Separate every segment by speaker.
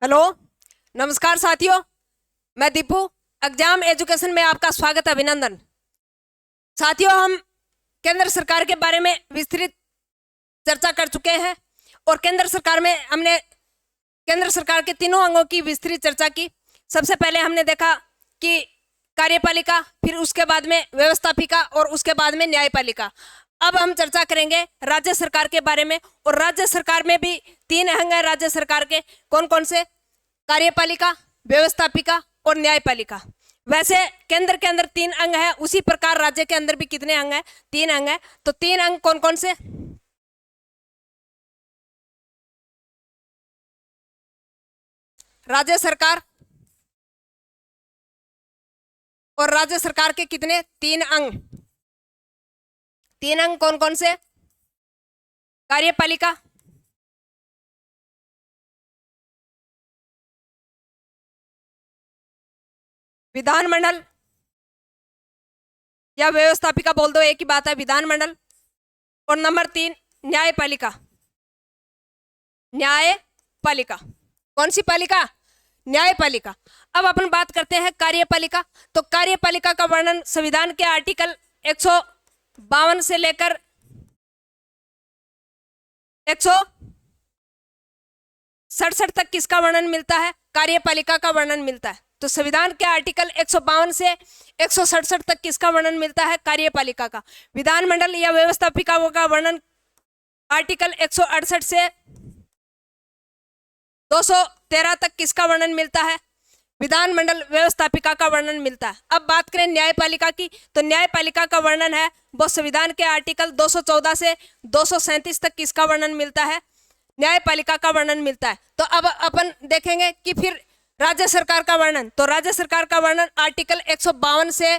Speaker 1: Hello, नमस्कार साथियों। मैं दीपू, एग्जाम एजुकेशन में आपका स्वागत, अभिनंदन। साथियों, हम केंद्र सरकार के बारे में विस्तृत चर्चा कर चुके हैं और केंद्र सरकार में हमने केंद्र सरकार के तीनों अंगों की विस्तृत चर्चा की। सबसे पहले हमने देखा कि कार्यपालिका, फिर उसके बाद में व्यवस्थापिका और उसके बाद में न्यायपालिका। अब हम चर्चा करेंगे राज्य सरकार के बारे में, और राज्य सरकार में भी तीन अंग हैं राज्य सरकार के। कौन कौन से? कार्यपालिका, व्यवस्थापिका और न्यायपालिका। वैसे केंद्र के अंदर तीन अंग है, उसी प्रकार राज्य के अंदर भी कितने अंग हैं? तीन अंग हैं। तो तीन अंग कौन कौन से? राज्य सरकार, और राज्य सरकार के कितने? तीन अंग। तीन अंग कौन कौन से? कार्यपालिका, विधानमंडल, या व्यवस्थापिका बोल दो, एक ही बात है, विधानमंडल। और नंबर तीन न्यायपालिका। न्यायपालिका कौन सी पालिका? न्यायपालिका। अब अपन बात करते हैं कार्यपालिका। तो कार्यपालिका का वर्णन संविधान के आर्टिकल 152 से लेकर 167 तक किसका वर्णन मिलता है? कार्यपालिका का वर्णन मिलता है। तो संविधान के आर्टिकल 152 से 167 तक किसका वर्णन मिलता है? कार्यपालिका का। विधानमंडल या व्यवस्थापिका का वर्णन आर्टिकल 168 से 213 तक किसका वर्णन मिलता है? विधानमंडल व्यवस्थापिका का वर्णन मिलता है। अब बात करें न्यायपालिका की, तो न्यायपालिका का वर्णन है वो संविधान के आर्टिकल 214 से 237 तक किसका वर्णन मिलता है? न्यायपालिका का वर्णन मिलता है। तो अब अपन देखेंगे कि फिर राज्य सरकार का वर्णन। तो राज्य सरकार का वर्णन आर्टिकल 152 से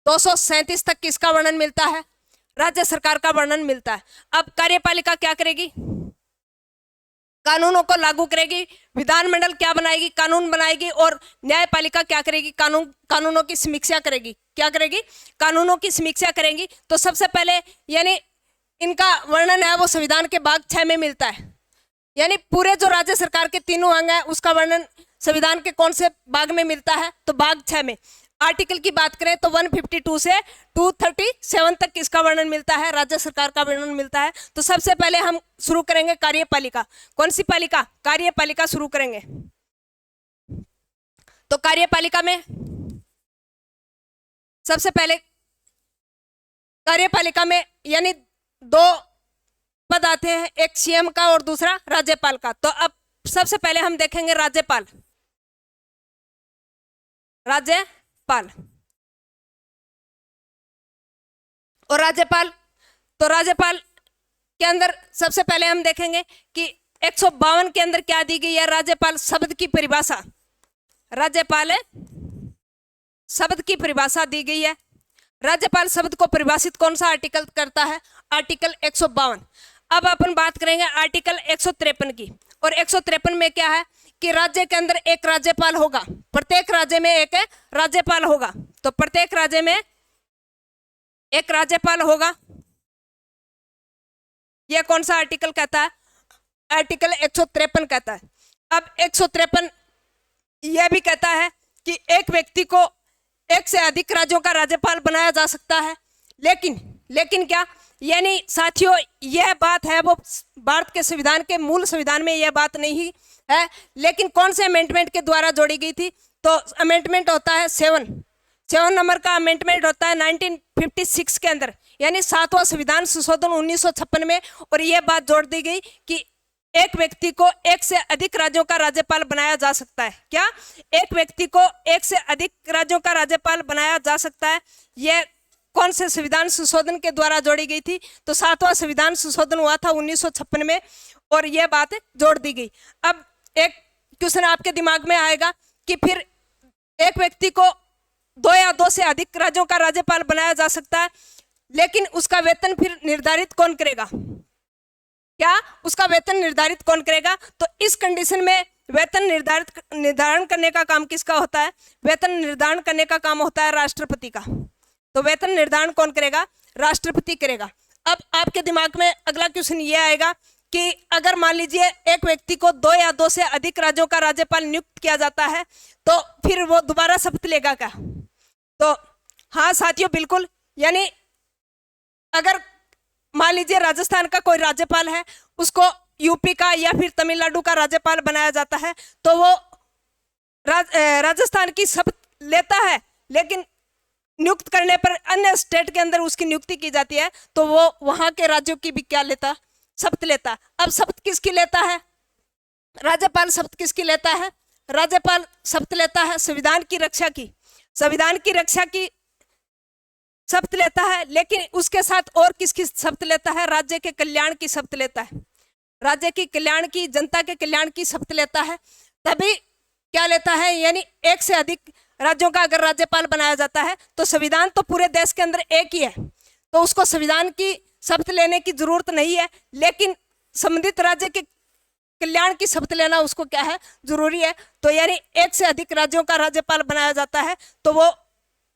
Speaker 1: 237 तक किसका वर्णन मिलता है? राज्य सरकार का वर्णन मिलता है। अब कार्यपालिका क्या करेगी? कानूनों को लागू करेगी। विधानमंडल क्या बनाएगी? कानून बनाएगी। और न्यायपालिका क्या करेगी? कानूनों की समीक्षा करेगी। क्या करेगी? कानूनों की समीक्षा करेंगी। तो सबसे पहले यानी इनका वर्णन है वो संविधान के भाग 6 में मिलता है। यानी पूरे जो राज्य सरकार के तीनों अंग है उसका वर्णन संविधान के कौन से भाग में मिलता है? तो भाग 6 में। आर्टिकल की बात करें तो 152 से 237 तक किसका वर्णन मिलता है? राज्य सरकार का वर्णन मिलता है। तो सबसे पहले हम शुरू करेंगे कार्यपालिका। कौन सी पालिका? कार्यपालिका शुरू करेंगे। तो कार्यपालिका में सबसे पहले कार्यपालिका में यानी दो पद आते हैं, एक सीएम का और दूसरा राज्यपाल का। तो अब सबसे पहले हम देखेंगे राज्यपाल। राज्यपाल और राज्यपाल। तो राज्यपाल के अंदर सबसे पहले हम देखेंगे कि 152 के अंदर क्या दी गई है? राज्यपाल शब्द की परिभाषा। राज्यपाल शब्द की परिभाषा दी गई है। राज्यपाल शब्द को परिभाषित कौन सा आर्टिकल करता है? आर्टिकल 152। अब अपन बात करेंगे आर्टिकल 153 की। और 153 में क्या है कि राज्य के अंदर एक राज्यपाल होगा, प्रत्येक राज्य में एक राज्यपाल होगा। तो प्रत्येक राज्य में एक राज्यपाल होगा। यह कौन सा आर्टिकल कहता है? आर्टिकल 153 कहता है। अब 153 यह भी कहता है कि एक व्यक्ति को एक से अधिक राज्यों का राज्यपाल बनाया जा सकता है। लेकिन क्या, यानी साथियों यह बात है वो भारत के संविधान के मूल संविधान में यह बात नहीं है, लेकिन कौन से अमेंडमेंट के द्वारा जोड़ी गई थी? तो अमेंडमेंट होता है 7 नंबर का अमेंडमेंट होता है 1956 के अंदर, यानी 7वां संविधान संशोधन 1956 में। और यह बात जोड़ दी गई कि एक व्यक्ति को एक से अधिक राज्यों का राज्यपाल बनाया जा सकता है। क्या? एक व्यक्ति को एक से अधिक राज्यों का राज्यपाल बनाया जा सकता है। यह कौन से संविधान संशोधन के द्वारा जोड़ी गई थी? तो 7वां संविधान संशोधन हुआ था 1956 में, और यह बात जोड़ दी गई। अब एक क्वेश्चन आपके दिमाग में आएगा कि फिर एक व्यक्ति को 2 या 2 से अधिक राज्यों का राज्यपाल बनाया जा सकता है, लेकिन उसका वेतन फिर निर्धारित कौन करेगा? क्या? उसका वेतन निर्धारित कौन करेगा? तो इस कंडीशन में वेतन निर्धारण करने का काम किसका होता है? वेतन निर्धारण करने का काम होता है राष्ट्रपति का। तो वेतन निर्धारण कौन करेगा? राष्ट्रपति करेगा। अब आपके दिमाग में अगला क्वेश्चन ये आएगा कि अगर मान लीजिए एक व्यक्ति को 2 या 2 से अधिक राज्यों का राज्यपाल नियुक्त किया जाता है तो फिर वो दोबारा शपथ लेगा क्या? तो हाँ साथियों, बिल्कुल। यानी अगर मान लीजिए राजस्थान का कोई राज्यपाल है, उसको यूपी का या फिर तमिलनाडु का राज्यपाल बनाया जाता है तो वो राजस्थान की शपथ लेता है, लेकिन नियुक्त करने पर अन्य स्टेट के अंदर उसकी नियुक्ति की जाती है तो वो वहां के राज्यों की भी क्या लेता? शपथ लेता। अब शपथ किसकी लेता है? राज्यपाल शपथ किसकी लेता है? राज्यपाल शपथ लेता है संविधान की रक्षा की, संविधान की रक्षा की शपथ लेता है, लेकिन उसके साथ और किसकी शपथ लेता है? राज्य के कल्याण की शपथ लेता है, राज्य के कल्याण की, जनता के कल्याण की शपथ लेता है। तभी क्या लेता है? यानी एक से अधिक राज्यों का अगर राज्यपाल बनाया जाता है तो संविधान तो पूरे देश के अंदर एक ही है, तो उसको संविधान की शपथ लेने की जरूरत नहीं है, लेकिन संबंधित राज्य के कल्याण की शपथ लेना उसको क्या है? जरूरी है। तो यानी एक से अधिक राज्यों का राज्यपाल बनाया जाता है तो वो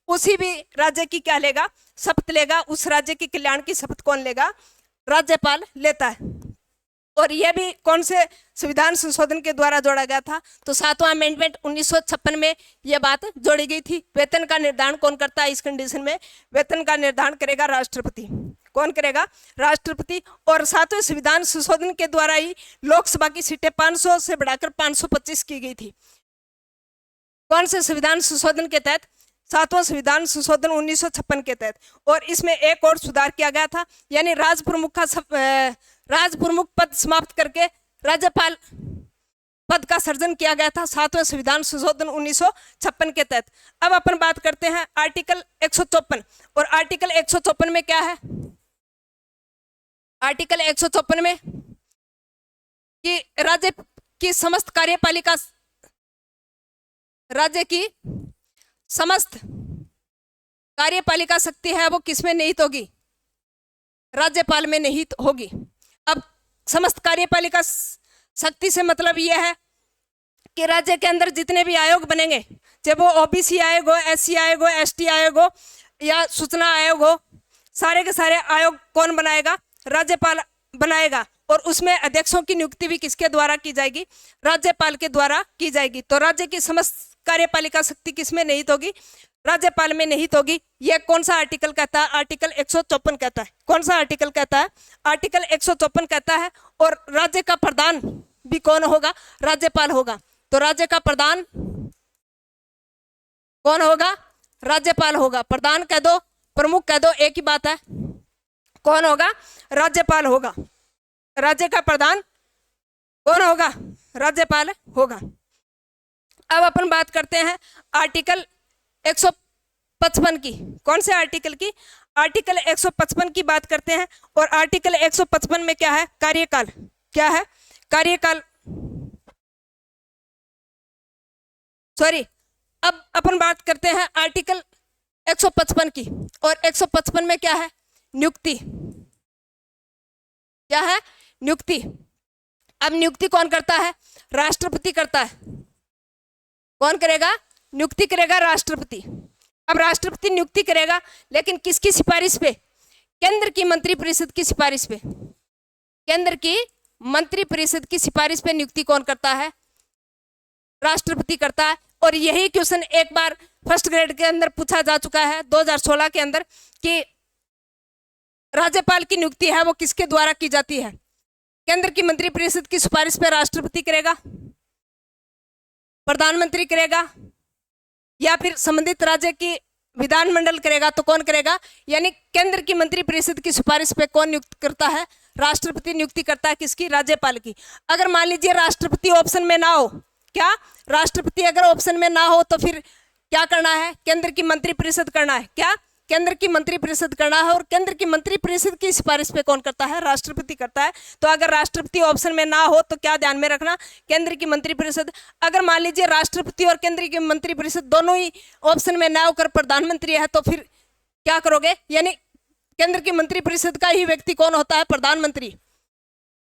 Speaker 1: उसी भी राज्य की क्या लेगा? शपथ लेगा। उस राज्य की कल्याण की शपथ कौन लेगा? राज्यपाल लेता है। और यह भी कौन से संविधान संशोधन के द्वारा जोड़ा गया था? तो 7वां अमेंडमेंट 1956 में यह बात जोड़ी गई थी। वेतन का निर्धारण कौन करता है इस कंडीशन में? वेतन का निर्धारण करेगा राष्ट्रपति। कौन करेगा? राष्ट्रपति। और 7वें संविधान संशोधन के द्वारा ही लोकसभा की सीटें 500 से बढ़ाकर 525 की गई थी। कौन से संविधान संशोधन के तहत? 7वां संविधान संशोधन 1956 के तहत। और इसमें एक और सुधार किया गया था, यानी राज प्रमुख पद समाप्त करके राज्यपाल पद का सर्जन किया गया था 7वें संविधान संशोधन 1956 के तहत। अब अपन बात करते हैं आर्टिकल 154। और आर्टिकल 154 में क्या है? आर्टिकल 154 में कि राज्य की समस्त कार्यपालिका, राज्य की समस्त कार्यपालिका शक्ति है वो किसमें निहित होगी? राज्यपाल में निहित होगी। अब समस्त कार्यपालिका शक्ति से मतलब यह है कि राज्य के अंदर जितने भी आयोग बनेंगे, चाहे वो ओबीसी आयोग हो, एससी आयोग हो, एसटी आयोग हो या सूचना आयोग हो, सारे के सारे आयोग कौन बनाएगा? राज्यपाल बनाएगा। और उसमें अध्यक्षों की नियुक्ति भी किसके द्वारा की जाएगी? राज्यपाल के द्वारा की जाएगी। तो राज्य की समस्त कार्यपालिका शक्ति किसमें निहित होगी? राज्यपाल में निहित होगी। यह कौन सा आर्टिकल कहता है? आर्टिकल 154 कहता है। कौन सा आर्टिकल कहता है? आर्टिकल 154 कहता है। और राज्य का प्रधान भी कौन होगा? राज्यपाल होगा। तो राज्य का प्रधान कौन होगा? राज्यपाल होगा। प्रधान कह दो, प्रमुख कह दो, एक ही बात है। कौन होगा? राज्यपाल होगा। राज्य का प्रधान कौन होगा? राज्यपाल होगा। अब अपन बात करते हैं आर्टिकल 155 की। कौन से आर्टिकल की? आर्टिकल 155 की बात करते हैं। और आर्टिकल 155 में क्या है? कार्यकाल। क्या है? कार्यकाल। सॉरी, अब अपन बात करते हैं आर्टिकल 155 की। और 155 में क्या है? नियुक्ति। क्या है? नियुक्ति। अब नियुक्ति कौन करता है? राष्ट्रपति करता है। कौन करेगा? नियुक्ति करेगा राष्ट्रपति। अब राष्ट्रपति नियुक्ति करेगा, लेकिन किसकी सिफारिश पे? केंद्र की मंत्रिपरिषद की सिफारिश पे। केंद्र की मंत्रिपरिषद की सिफारिश पे नियुक्ति कौन करता है? राष्ट्रपति करता है। और यही क्वेश्चन एक बार फर्स्ट ग्रेड के अंदर पूछा जा चुका है 2016 के अंदर कि राज्यपाल की नियुक्ति है वो किसके द्वारा की जाती है? केंद्र की मंत्रिपरिषद की सिफारिश पे राष्ट्रपति करेगा, प्रधानमंत्री करेगा, या फिर संबंधित राज्य की विधानमंडल करेगा? तो कौन करेगा? यानी केंद्र की मंत्रिपरिषद की सिफारिश पे कौन नियुक्त करता है? राष्ट्रपति नियुक्ति करता है। किसकी? राज्यपाल की। अगर मान लीजिए राष्ट्रपति ऑप्शन में ना हो, क्या राष्ट्रपति अगर ऑप्शन में ना हो तो फिर क्या करना है? केंद्र की मंत्रिपरिषद करना है। क्या? केंद्र की मंत्रिपरिषद करना है। और केंद्र की मंत्रिपरिषद की सिफारिश पे कौन करता है? राष्ट्रपति करता है। तो अगर राष्ट्रपति ऑप्शन में ना हो तो क्या ध्यान में रखना? केंद्र की मंत्रिपरिषद। अगर मान लीजिए राष्ट्रपति और केंद्र की मंत्रिपरिषद दोनों ही ऑप्शन में ना होकर प्रधानमंत्री है तो फिर क्या करोगे? यानी केंद्र की मंत्रिपरिषद का ही व्यक्ति कौन होता है? प्रधानमंत्री।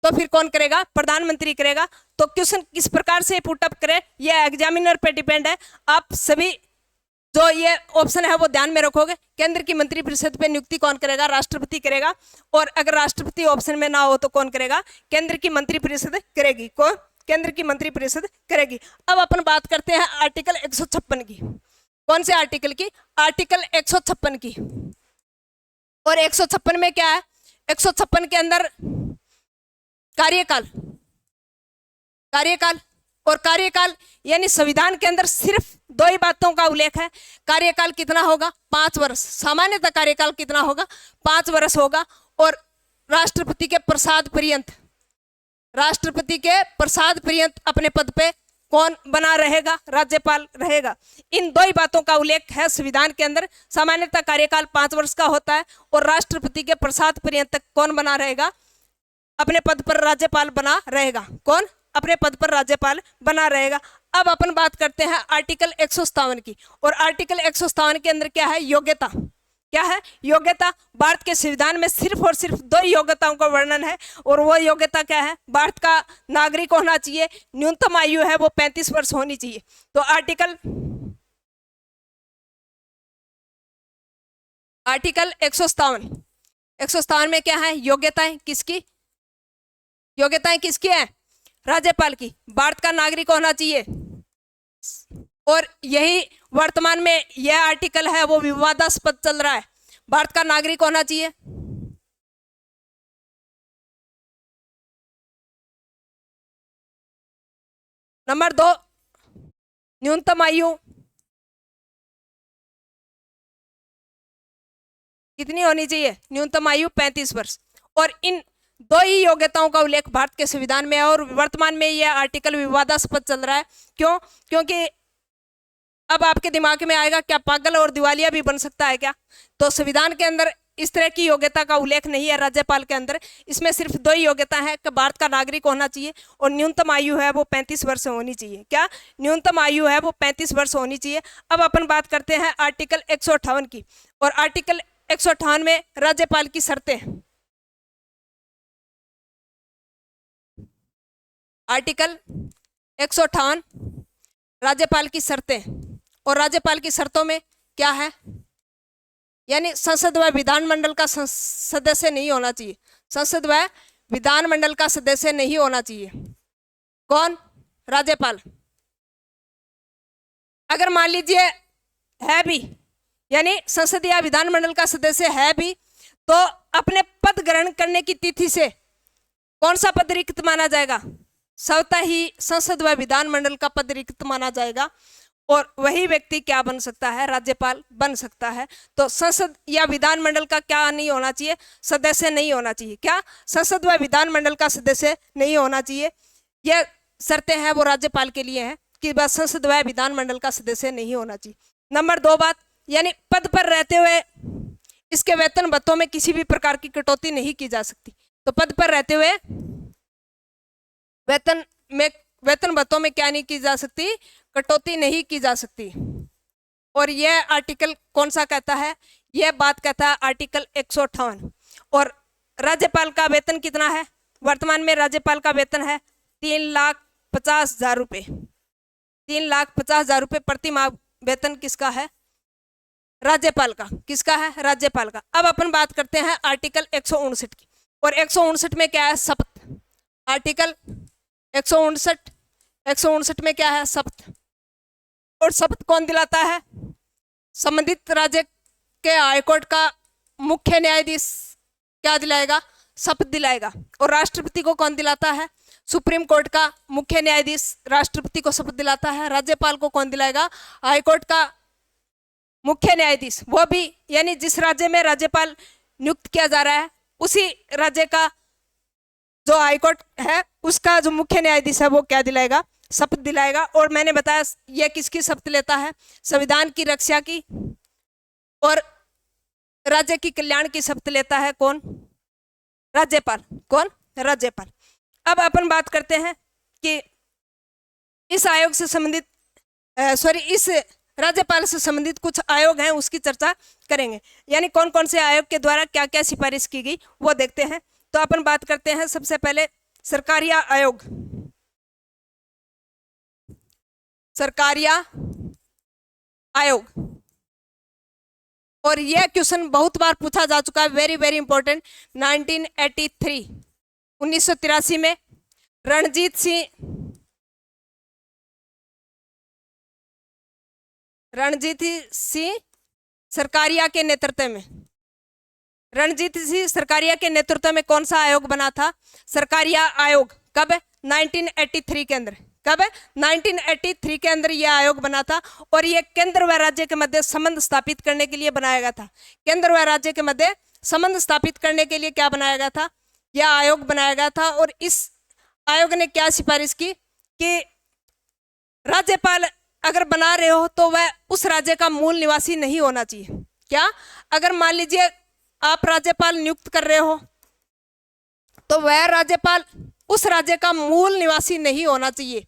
Speaker 1: तो फिर कौन करेगा? प्रधानमंत्री करेगा। तो क्वेश्चन किस प्रकार से पुटअप करें यह एग्जामिनर पे डिपेंड है। आप सभी जो ये ऑप्शन है वो ध्यान में रखोगे। केंद्र की मंत्रिपरिषद पे नियुक्ति कौन करेगा? राष्ट्रपति करेगा। और अगर राष्ट्रपति ऑप्शन में ना हो तो कौन करेगा? केंद्र की मंत्रिपरिषद करेगी। कौन? केंद्र की मंत्रिपरिषद करेगी। अब अपन बात करते हैं आर्टिकल 156 की। कौन से आर्टिकल की? आर्टिकल 156 की। और 156 में क्या है? 156 के अंदर कार्यकाल, कार्यकाल और कार्यकाल यानी संविधान के अंदर सिर्फ दो ही बातों का उल्लेख है। कार्यकाल कितना होगा? 5 वर्ष। सामान्यतः कार्यकाल कितना होगा? 5 वर्ष होगा। और राष्ट्रपति के प्रसाद पर्यंत, राष्ट्रपति के प्रसाद पर्यंत अपने पद पे कौन बना रहेगा? राज्यपाल रहेगा। इन दो ही बातों का उल्लेख है संविधान के अंदर। सामान्यतः कार्यकाल 5 वर्ष का होता है और राष्ट्रपति के प्रसाद पर्यंत तक कौन बना रहेगा? अपने पद पर राज्यपाल बना रहेगा। कौन? अपने पद पर राज्यपाल बना रहेगा। अब अपन बात करते हैं आर्टिकल 157 की। और आर्टिकल 157 के अंदर क्या है? योग्यता। क्या है? योग्यता। भारत के संविधान में सिर्फ और सिर्फ दो योग्यताओं का वर्णन है। और वो योग्यता क्या है? भारत का नागरिक होना चाहिए, न्यूनतम आयु है वो 35 वर्ष होनी चाहिए। तो आर्टिकल 157 में क्या है? योग्यताएं किसकी? योग्यताएं किसकी है? राज्यपाल की। भारत का नागरिक होना चाहिए। और यही वर्तमान में यह आर्टिकल है वो विवादास्पद चल रहा है। भारत का नागरिक होना चाहिए। नंबर 2, न्यूनतम आयु कितनी होनी चाहिए? न्यूनतम आयु 35 वर्ष। और इन दो ही योग्यताओं का उल्लेख भारत के संविधान में है। और वर्तमान में यह आर्टिकल विवादास्पद चल रहा है। क्यों? क्योंकि अब आपके दिमाग में आएगा क्या पागल और दिवालिया भी बन सकता है क्या? तो संविधान के अंदर इस तरह की योग्यता का उल्लेख नहीं है। राज्यपाल के अंदर इसमें सिर्फ दो ही योग्यता है कि भारत का नागरिक होना चाहिए और न्यूनतम आयु है वो 35 वर्ष होनी चाहिए। क्या? न्यूनतम आयु है वो 35 वर्ष होनी चाहिए। अब अपन बात करते हैं आर्टिकल 158 की। और आर्टिकल 158 में राज्यपाल की शर्तें। आर्टिकल 158 राज्यपाल की शर्तें। और राज्यपाल की शर्तों में क्या है? यानी संसद व विधानमंडल का सदस्य नहीं होना चाहिए। संसद व विधानमंडल का सदस्य नहीं होना चाहिए। कौन? राज्यपाल। अगर मान लीजिए है भी, यानी संसद या विधानमंडल का सदस्य है भी, तो अपने पद ग्रहण करने की तिथि से कौन सा पद रिक्त माना जाएगा? स्वतः ही संसद व विधानमंडल का पद रिक्त माना जाएगा। और वही व्यक्ति क्या बन सकता है? राज्यपाल बन सकता है। तो संसद या विधानमंडल का क्या नहीं होना चाहिए? सदस्य नहीं होना चाहिए। क्या? संसद व विधानमंडल का सदस्य नहीं होना चाहिए। यह शर्तें हैं वो राज्यपाल के लिए हैं कि बस संसद व विधानमंडल का सदस्य नहीं होना चाहिए। नंबर 2 बात, यानी पद पर रहते हुए इसके वेतन भत्तों में किसी भी प्रकार की कटौती नहीं की जा सकती। तो पद पर रहते हुए वेतन भत्तों में क्या नहीं की जा सकती? कटौती नहीं की जा सकती। और यह आर्टिकल कौन सा कहता है? यह बात कहता है आर्टिकल 158। और राज्यपाल का वेतन कितना है? वर्तमान में राज्यपाल का वेतन है 3,50,000 रुपये। 3,50,000 रुपये प्रति माह वेतन किसका है? राज्यपाल का। किसका है? राज्यपाल का। अब अपन बात करते हैं आर्टिकल 159 की। और 159 में क्या है? शपथ। आर्टिकल 159 में क्या है? शपथ। और शपथ कौन दिलाता है? संबंधित राज्य के हाईकोर्ट का मुख्य न्यायाधीश क्या दिलाएगा? शपथ दिलाएगा। और राष्ट्रपति को कौन दिलाता है? सुप्रीम कोर्ट का मुख्य न्यायाधीश राष्ट्रपति को शपथ दिलाता है। राज्यपाल को कौन दिलाएगा? हाईकोर्ट का मुख्य न्यायाधीश। वो भी यानी जिस राज्य में राज्यपाल नियुक्त किया जा रहा है उसी राज्य का जो हाईकोर्ट है उसका जो मुख्य न्यायाधीश है वो क्या दिलाएगा? शपथ दिलाएगा। और मैंने बताया यह किसकी शपथ लेता है? संविधान की रक्षा की और राज्य की कल्याण की शपथ लेता है। कौन? राज्यपाल। कौन? राज्यपाल। अब अपन बात करते हैं कि इस आयोग से संबंधित इस राज्यपाल से संबंधित कुछ आयोग हैं उसकी चर्चा करेंगे। यानी कौन कौन से आयोग के द्वारा क्या क्या सिफारिश की गई वो देखते हैं। तो अपन बात करते हैं सबसे पहले सरकारिया आयोग। सरकारिया आयोग और यह क्वेश्चन बहुत बार पूछा जा चुका है, वेरी वेरी इंपॉर्टेंट। 1983 1983 में रणजीत सिंह सरकारिया के नेतृत्व में, रणजीत सिंह सरकारिया के नेतृत्व में कौन सा आयोग बना था? सरकारिया आयोग। कब? 1983 के अंदर। कब? 1983 के अंदर यह आयोग बना था और यह केंद्र व राज्य के मध्य संबंध स्थापित करने के लिए बनाया गया था। केंद्र व राज्य के मध्य संबंध स्थापित करने के लिए क्या बनाया गया था? यह आयोग बनाया गया था। और इस आयोग ने क्या सिफारिश की कि राज्यपाल अगर बना रहे हो तो वह उस राज्य का मूल निवासी नहीं होना चाहिए। क्या? अगर मान लीजिए आप राज्यपाल नियुक्त कर रहे हो तो वह राज्यपाल उस राज्य का मूल निवासी नहीं होना चाहिए।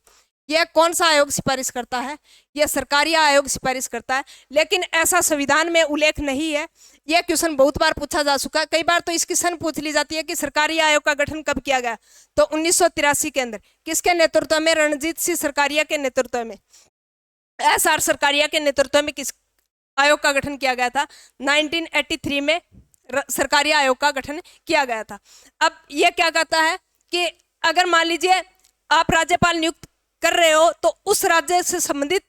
Speaker 1: यह कौन सा आयोग सिफारिश करता है? यह सरकारिया आयोग सिफारिश करता है। लेकिन ऐसा संविधान में उल्लेख नहीं है। यह क्वेश्चन बहुत बार पूछा जा चुका है। कई बार तो इसकी सन पूछ ली जाती है कि सरकारिया आयोग का गठन कब किया गया? तो 1983 के अंदर। किसके नेतृत्व में? रणजीत सिंह सरकारिया के नेतृत्व में, SR सरकारिया के नेतृत्व में किस आयोग का गठन किया गया था? 1983 में सरकारिया आयोग का गठन किया गया था। अब यह क्या कहता है कि अगर मान लीजिए आप राज्यपाल नियुक्त कर रहे हो तो उस राज्य से संबंधित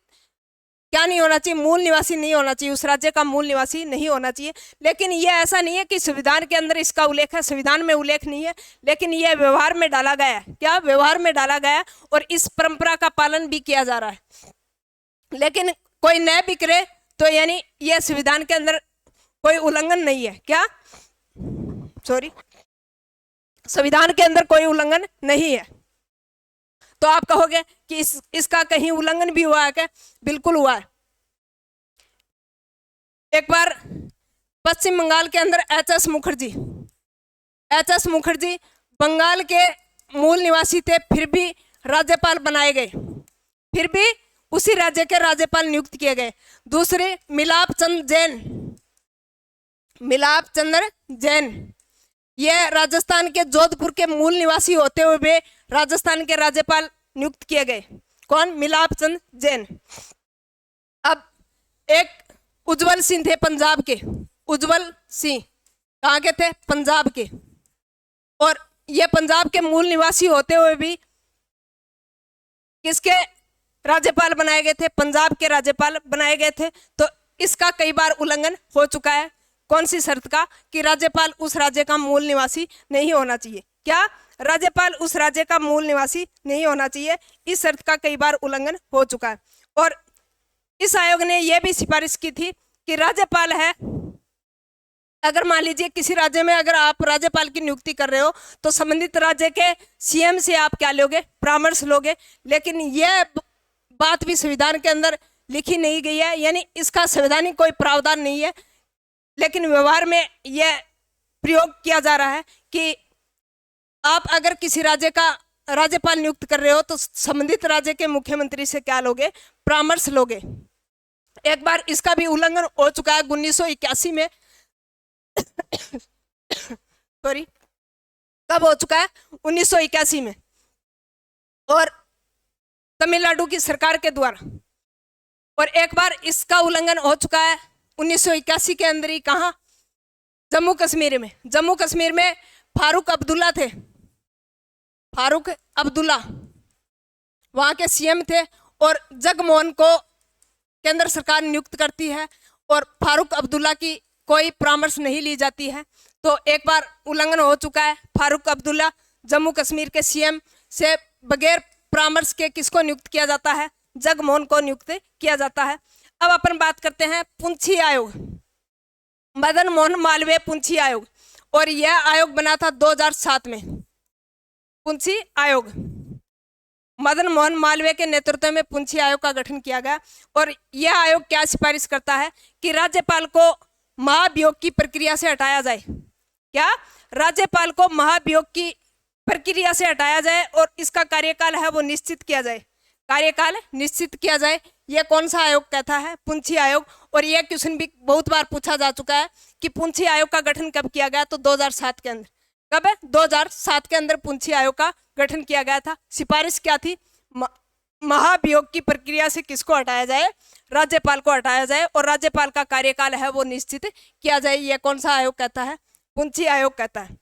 Speaker 1: क्या नहीं होना चाहिए? मूल निवासी नहीं होना चाहिए, उस राज्य का मूल निवासी नहीं होना चाहिए। लेकिन यह ऐसा नहीं है कि संविधान के अंदर इसका उल्लेख है, संविधान में उल्लेख नहीं है, लेकिन यह व्यवहार में डाला गया है। क्या? व्यवहार में डाला गया है और इस परंपरा का पालन भी किया जा रहा है। लेकिन कोई न भी करे तो यानी यह संविधान के अंदर कोई उल्लंघन नहीं है। क्या? सॉरी, संविधान के अंदर कोई उल्लंघन नहीं है। तो आप कहोगे कि इसका कहीं उल्लंघन भी हुआ है क्या? बिल्कुल हुआ है। एक बार पश्चिम बंगाल के अंदर HS मुखर्जी बंगाल के मूल निवासी थे, फिर भी राज्यपाल बनाए गए, फिर भी उसी राज्य के राज्यपाल नियुक्त किए गए। दूसरे मिलाप चंद्र जैन, यह राजस्थान के जोधपुर के मूल निवासी होते हुए भी राजस्थान के राज्यपाल नियुक्त किए गए। कौन? मिलाप चंद जैन। अब एक उज्जवल सिंह थे पंजाब के, उज्जवल सिंह कहाँ के थे? पंजाब के, और ये पंजाब के मूल निवासी होते हुए भी किसके राज्यपाल बनाए गए थे? पंजाब के राज्यपाल बनाए गए थे। तो इसका कई बार उल्लंघन हो चुका है। कौन सी शर्त का? कि राज्यपाल उस राज्य का मूल निवासी नहीं होना चाहिए। क्या? राज्यपाल उस राज्य का मूल निवासी नहीं होना चाहिए। इस शर्त का कई बार उल्लंघन हो चुका है। और इस आयोग ने यह भी सिफारिश की थी कि राज्यपाल है, अगर मान लीजिए किसी राज्य में अगर आप राज्यपाल की नियुक्ति कर रहे हो तो संबंधित राज्य के CM से आप क्या लोगे? परामर्श लोगे। लेकिन यह बात भी संविधान के अंदर लिखी नहीं गई है, यानी इसका संवैधानिक कोई प्रावधान नहीं है, लेकिन व्यवहार में यह प्रयोग किया जा रहा है कि आप अगर किसी राज्य का राज्यपाल नियुक्त कर रहे हो तो संबंधित राज्य के मुख्यमंत्री से क्या लोगे? परामर्श लोगे। एक बार इसका भी उल्लंघन हो चुका है 1981 में। सॉरी, कब हो चुका है? 1981 में, और तमिलनाडु की सरकार के द्वारा। और एक बार इसका उल्लंघन हो चुका है 1981 के अंदर ही। कहाँ? जम्मू कश्मीर में। जम्मू कश्मीर में फारूक अब्दुल्ला थे, फारूक अब्दुल्ला वहां के CM थे, और जगमोहन को केंद्र सरकार नियुक्त करती है और फारूक अब्दुल्ला की कोई परामर्श नहीं ली जाती है। तो एक बार उल्लंघन हो चुका है। फारूक अब्दुल्ला जम्मू कश्मीर के CM से बगैर परामर्श के किसको नियुक्त किया जाता है? जगमोहन को नियुक्त किया जाता है। अब अपन बात करते हैं पुंछी आयोग, मदन मोहन मालवीय पुंछी आयोग, और यह आयोग बना था 2007 में। पुंछी आयोग, मदन मोहन मालवीय के नेतृत्व में पुंछी आयोग का गठन किया गया। और यह आयोग क्या सिफारिश करता है? कि राज्यपाल को महाभियोग की प्रक्रिया से हटाया जाए। क्या? राज्यपाल को महाभियोग की प्रक्रिया से हटाया जाए और इसका कार्यकाल है वो निश्चित किया जाए, कार्यकाल निश्चित किया जाए। यह कौन सा आयोग कहता है? पुंछी आयोग। और यह क्वेश्चन भी बहुत बार पूछा जा चुका है कि पुंछी आयोग का गठन कब किया गया? तो 2007 के अंदर। कब है? 2007 के अंदर पुंछी आयोग का गठन किया गया था। सिफारिश क्या थी? महाभियोग की प्रक्रिया से किसको हटाया जाए? राज्यपाल को हटाया जाए और राज्यपाल का कार्यकाल है वो निश्चित किया जाए। यह कौन सा आयोग कहता है? पुंछी आयोग कहता है।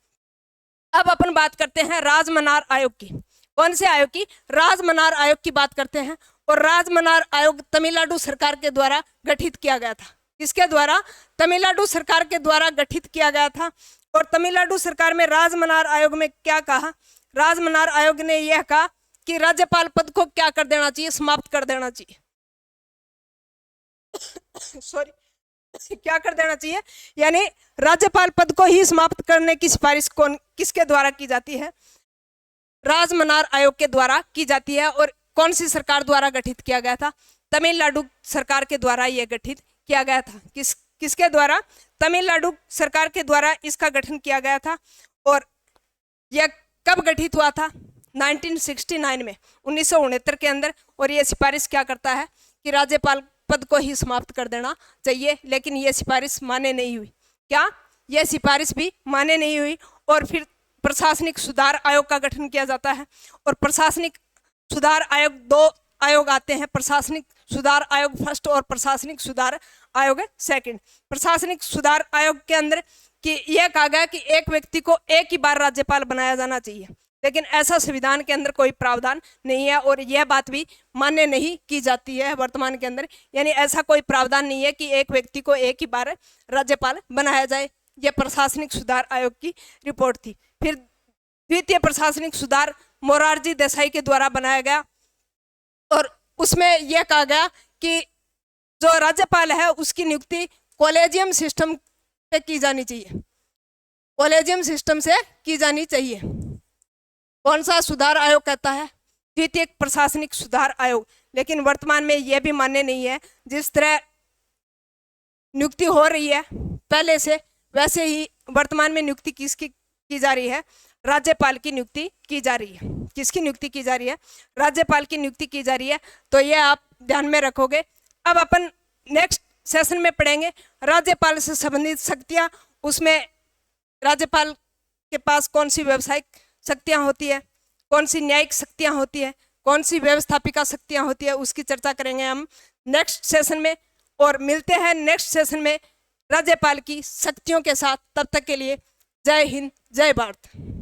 Speaker 1: अब अपन बात करते हैं राजमनार आयोग की। कौन से आयोग की? राजमनार आयोग की बात करते हैं। और राजमनार आयोग तमिलनाडु सरकार के द्वारा गठित किया गया था। किसके द्वारा? तमिलनाडु सरकार के द्वारा गठित किया गया था। और तमिलनाडु सरकार में राजमनार आयोग में क्या कहा? राजमनार आयोग ने यह कहा कि राज्यपाल पद को क्या कर देना चाहिए? समाप्त कर देना चाहिए। सॉरी, क्या कर देना चाहिए? यानी राज्यपाल पद को ही समाप्त करने की सिफारिश कौन किसके द्वारा की जाती है? राजमनार आयोग के द्वारा की जाती है। और कौन सी सरकार द्वारा गठित किया गया था? तमिलनाडु सरकार के द्वारा यह गठित किया गया था। किसके द्वारा? तमिलनाडु सरकार के द्वारा इसका गठन किया गया था। और यह कब गठित हुआ था? 1969 में, 1969 के अंदर। और यह सिफारिश क्या करता है कि राज्यपाल पद को ही समाप्त कर देना चाहिए। लेकिन यह सिफारिश मान्य नहीं हुई। क्या? यह सिफारिश भी मान्य नहीं हुई। और फिर प्रशासनिक सुधार आयोग का गठन किया जाता है। और प्रशासनिक सुधार आयोग, दो आयोग आते हैं, प्रशासनिक सुधार आयोग फर्स्ट और प्रशासनिक सुधार आयोग सेकंड। प्रशासनिक सुधार आयोग के अंदर कि यह कहा गया कि एक व्यक्ति को एक ही बार राज्यपाल बनाया जाना चाहिए। लेकिन ऐसा संविधान के अंदर कोई प्रावधान नहीं है और यह बात भी मान्य नहीं की जाती है वर्तमान के अंदर। यानी ऐसा कोई प्रावधान नहीं है कि एक व्यक्ति को एक ही बार राज्यपाल बनाया जाए। यह प्रशासनिक सुधार आयोग की रिपोर्ट थी। फिर द्वितीय प्रशासनिक सुधार मोरारजी देसाई के द्वारा बनाया गया। और उसमें यह कहा गया कि जो राज्यपाल है उसकी नियुक्ति कॉलेजियम सिस्टम से की जानी चाहिए। कॉलेजियम सिस्टम से की जानी चाहिए। कौन सा सुधार आयोग कहता है? द्वितीय प्रशासनिक सुधार आयोग। लेकिन वर्तमान में यह भी मान्य नहीं है। जिस तरह नियुक्ति हो रही है पहले से, वैसे ही वर्तमान में नियुक्ति किसकी की जा रही है? राज्यपाल की नियुक्ति की जा रही है। किसकी नियुक्ति की जा रही है? राज्यपाल की नियुक्ति की जा रही है। तो यह आप ध्यान में रखोगे। अब अपन नेक्स्ट सेशन में पढ़ेंगे राज्यपाल से संबंधित शक्तियां। उसमें राज्यपाल के पास कौन सी व्यावसायिक शक्तियां होती है, कौन सी न्यायिक शक्तियां होती है, कौन सी व्यवस्थापिका शक्तियां होती है, उसकी चर्चा करेंगे हम नेक्स्ट सेशन में। और मिलते हैं नेक्स्ट सेशन में राज्यपाल की शक्तियों के साथ। तब तक के लिए जय हिंद, जय भारत।